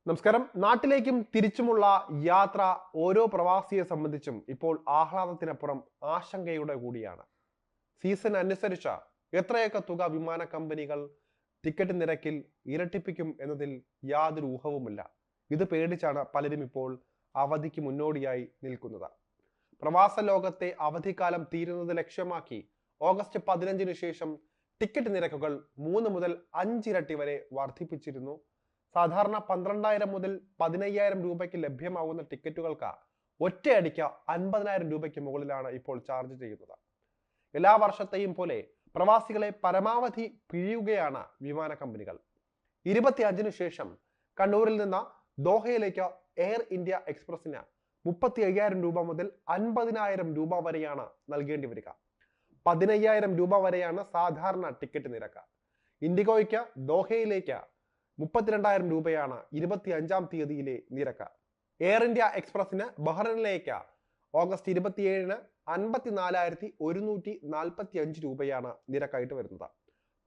നമസ്കാരം. നാട്ടിലേക്കും തിരിച്ചുമുള്ള യാത്ര ഓരോ പ്രവാസിയെ സംബന്ധിച്ചും ഇപ്പോൾ ആഹ്ലാദത്തിനപ്പുറം ആശങ്കയുടെ കൂടിയാണ്. സീസൺ അനുസരിച്ച എത്രയൊക്കെ തുക വിമാന കമ്പനികൾ ടിക്കറ്റ് നിരക്കിൽ ഇരട്ടിപ്പിക്കും എന്നതിൽ യാതൊരു ഊഹവുമില്ല. ഇത് പേടിച്ചാണ് പലരും ഇപ്പോൾ അവധിക്ക് മുന്നോടിയായി നിൽക്കുന്നത്. പ്രവാസ ലോകത്തെ അവധിക്കാലം തീരുന്നത് ലക്ഷ്യമാക്കി ഓഗസ്റ്റ് 15 ശേഷം ടിക്കറ്റ് നിരക്കുകൾ 3 മുതൽ 5 ഇരട്ടി വരെ വർദ്ധിപ്പിച്ചിരുന്നു. സാധാരണ 12,000 മുതൽ 15,000 രൂപയ്ക്ക് ലഭ്യമാകുന്ന ടിക്കറ്റുകൾക്ക് ഒറ്റയടിക്ക് 50,000 രൂപയ്ക്ക് മുകളിലാണ് ഇപ്പോൾ ചാർജ് ചെയ്യുന്നത്. എല്ലാ വർഷത്തെയും പോലെ പ്രവാസികളെ പരമാവധി പിഴിയുകയാണ് വിമാന കമ്പനികൾ. 25 ശേഷം കണ്ണൂരിൽ നിന്ന് ദോഹയിലേക്ക് എയർ ഇന്ത്യ എക്സ്പ്രസിന് 35,000 രൂപ മുതൽ 50,000 രൂപ വരെയാണ് നൽകേണ്ടി വരിക. 15,000 രൂപ വരെയാണ് സാധാരണ ടിക്കറ്റ് നിരക്ക്. ഇൻഡിഗോയ്ക്ക് ദോഹയിലേക്ക് 32,000 രൂപയാണ് 25-ാം തീയതിയിലെ നിരക്ക്. എയർ ഇന്ത്യ എക്സ്പ്രസിന് ബഹ്റൈനിലേക്ക് ഓഗസ്റ്റ് 27-ന് 54,145 രൂപയാണ് നിരക്കായിട്ട് വരുന്നത്.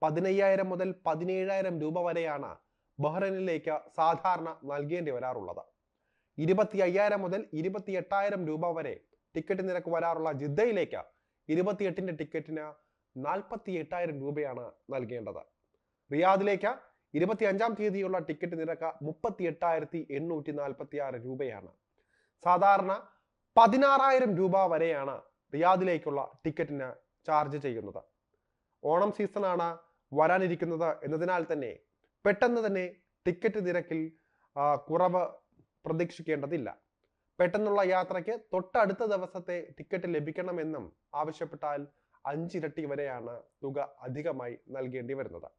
15,000 മുതൽ 17,000 രൂപ വരെയാണ് ബഹ്റൈനിലേക്ക് സാധാരണ നൽകേണ്ടി വരാറുള്ളത്. 25,000 മുതൽ 28,000 രൂപ വരെ ടിക്കറ്റ് നിരക്ക് വരാറുള്ള ജിദ്ദയിലേക്ക് 28-ന്റെ ടിക്കറ്റിന് 48,000 രൂപയാണ് നൽകേണ്ടത്. റിയാദിലേക്ക് 25-ാം തീയതിയുള്ള ടിക്കറ്റ് നിരക്ക് 38,846 രൂപയാണ്. സാധാരണ 16,000 രൂപ വരെയാണ് റിയാദിലേക്കുള്ള ടിക്കറ്റിന് ചാർജ് ചെയ്യുന്നത്. ഓണം സീസണാണ് വരാനിരിക്കുന്നത് എന്നതിനാൽ തന്നെ പെട്ടെന്ന് തന്നെ ടിക്കറ്റ് നിരക്കിൽ കുറവ് പ്രതീക്ഷിക്കേണ്ടതില്ല. പെട്ടെന്നുള്ള യാത്രയ്ക്ക് തൊട്ടടുത്ത ദിവസത്തെ ടിക്കറ്റ് ലഭിക്കണമെന്നും ആവശ്യപ്പെട്ടാൽ 5 ഇരട്ടി വരെയാണ് തുക അധികമായി നൽകേണ്ടി വരുന്നത്.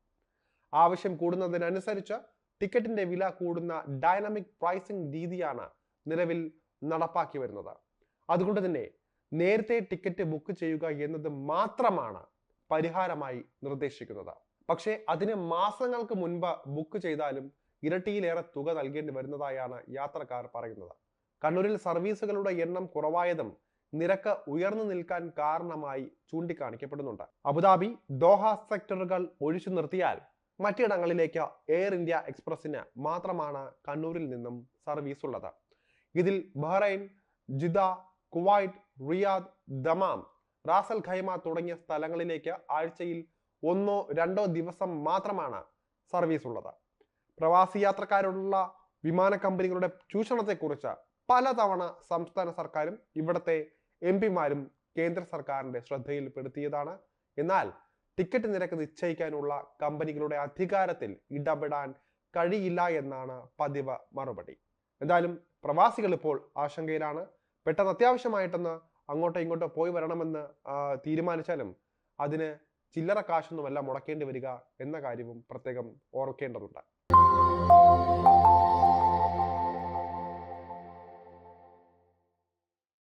ആവശ്യം കൂടുന്നതിനനുസരിച്ച് ടിക്കറ്റിന്റെ വില കൂടുന്ന ഡൈനാമിക് പ്രൈസിംഗ് രീതിയാണ് നിലവിൽ നടപ്പാക്കി വരുന്നത്. അതുകൊണ്ട് തന്നെ നേരത്തെ ടിക്കറ്റ് ബുക്ക് ചെയ്യുക എന്നത് മാത്രമാണ് പരിഹാരമായി നിർദ്ദേശിക്കുന്നത്. പക്ഷേ അതിന് മാസങ്ങൾക്ക് മുൻപ് ബുക്ക് ചെയ്താലും ഇരട്ടിയിലേറെ തുക നൽകേണ്ടി വരുന്നതായാണ് യാത്രക്കാർ പറയുന്നത്. കണ്ണൂരിൽ സർവീസുകളുടെ എണ്ണം കുറവായതും നിരക്ക് ഉയർന്നു നിൽക്കാൻ കാരണമായി ചൂണ്ടിക്കാണിക്കപ്പെടുന്നുണ്ട്. അബുദാബി, ദോഹ സെക്ടറുകൾ ഒഴിച്ചു നിർത്തിയാൽ മറ്റിടങ്ങളിലേക്ക് എയർ ഇന്ത്യ എക്സ്പ്രസിന് മാത്രമാണ് കണ്ണൂരിൽ നിന്നും സർവീസ് ഉള്ളത്. ഇതിൽ Bahrain, Jeddah, Kuwait, Riyadh, Dammam, Ras al Khaimah തുടങ്ങിയ സ്ഥലങ്ങളിലേക്ക് ആഴ്ചയിൽ 1-2 ദിവസം മാത്രമാണ് സർവീസ് ഉള്ളത്. പ്രവാസി യാത്രക്കാരോടുള്ള വിമാന കമ്പനികളുടെ ചൂഷണത്തെക്കുറിച്ച് പലതവണ സംസ്ഥാന സർക്കാരും ഇവിടുത്തെ എംപിമാരും കേന്ദ്ര സർക്കാരിന്റെ ശ്രദ്ധയിൽപ്പെടുത്തിയതാണ്. എന്നാൽ ടിക്കറ്റ് നിരക്ക് നിശ്ചയിക്കാനുള്ള കമ്പനികളുടെ അധികാരത്തിൽ ഇടപെടാൻ കഴിയില്ല എന്നാണ് പതിവ് മറുപടി. എന്തായാലും പ്രവാസികൾ ഇപ്പോൾ ആശങ്കയിലാണ്. പെട്ടെന്ന് അത്യാവശ്യമായിട്ടൊന്ന് അങ്ങോട്ടോ ഇങ്ങോട്ടോ പോയി വരണമെന്ന് തീരുമാനിച്ചാലും അതിന് ചില്ലറ കാശൊന്നുമല്ല മുടക്കേണ്ടി വരിക എന്ന കാര്യവും പ്രത്യേകം ഓർക്കേണ്ടതുണ്ട്.